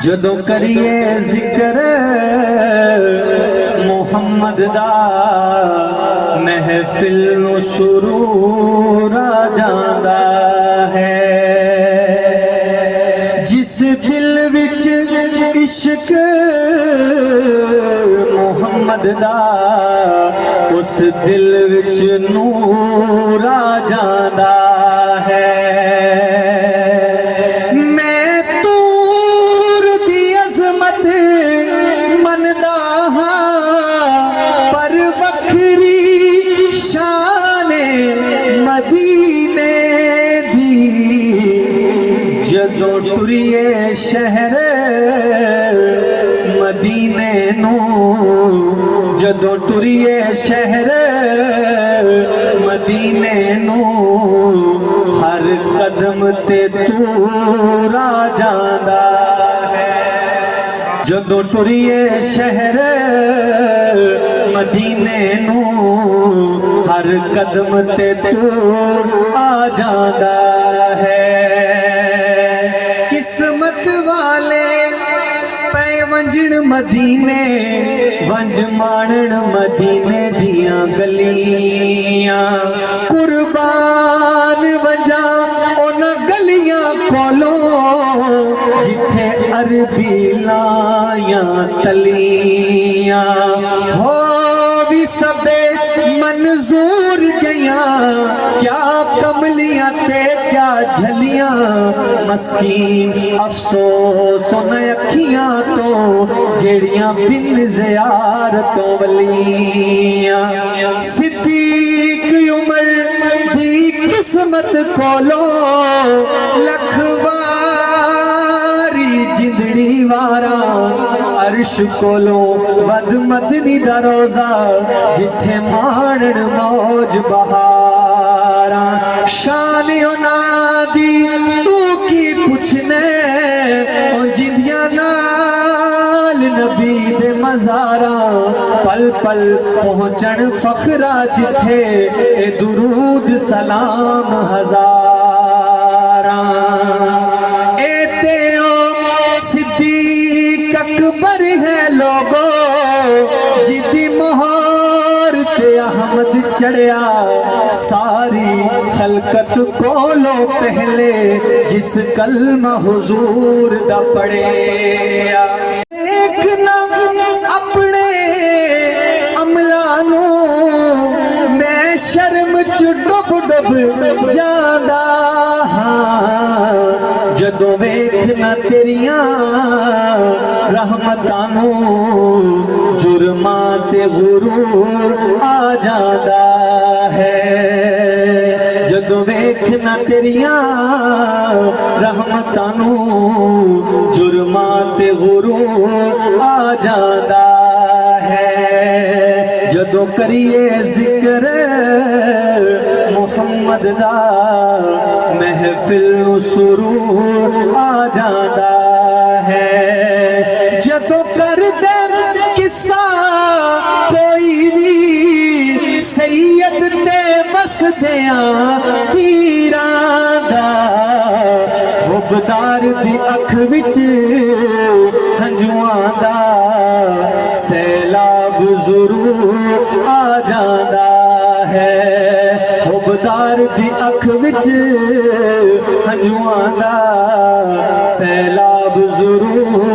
जदों करिए जिक्र मुहम्मद दा महफिल नूं सुरूर आ जांदा है। जिस दिल विच इश्क मुहम्मद दा उस दिल विच नूर आ जांदा है। जदों टुरिए शहर मदीने नूं, जदों टुरिए शहर मदीने नूं, हर कदम ते तूर आ जांदा है। जदों टुरिए शहर मदीने नूं, हर कदम ते तूर आ जांदा है। किस्मत वाले पै वंजण मदीने, वंज माणन मदीने दियां गलियां। कुर्बान वंजा उन्हां गलियां कोलों जिथे अरबी लायां तलियां। हो भी सबे मंजूर गया, क्या कमलियां ते क्या झलियां। मस्कीन अफसोस उन अखियां तो जेड़ियां बिन ज़ियारतों वलियां। सिद्दीक उमर दी किस्मत कोलो लखवारी जिंदड़ी वारा, अर्श कोलो वद मदनी दा रोज़ा जिथे माणन मौज बहारा। शान उन्हां दी तू की पुछने, जिंदियां नाल नबी दे मज़ारा। पल पल पहुंचण फखरा जिथे ए दुरूद सलाम हज़ारा। ए ते ओ सिद्दीक अकबर है लोगो, जिदी मोहर ते अहमद चढ़िया। सारी खलकत कोलो पहले जिस कलमा हुजूर दा पढ़िया। देखना अपने अमला नूं मैं शर्म च डुब डुब जांदा हां। जदों वेखना तेरियां रहमतां नूं, जुर्मां ते गुरूर आ जांदा है। जदों वेखना तेरियां रहमतां नूं, जुर्मां ते गुरूर आ जांदा है। जदों करिए जिक्र मुहम्मद दा महफिल नूं सुरूर आ जांदा है। जदों कर दे किस्सा कोई भी सैयद ते बसदियां पीरां दा, हुबदार दी अख विच हंजुआं दा सैलाब जरूर आ जांदा है। हुबदार दी अख विच हंजुआं दा सैलाब जरूर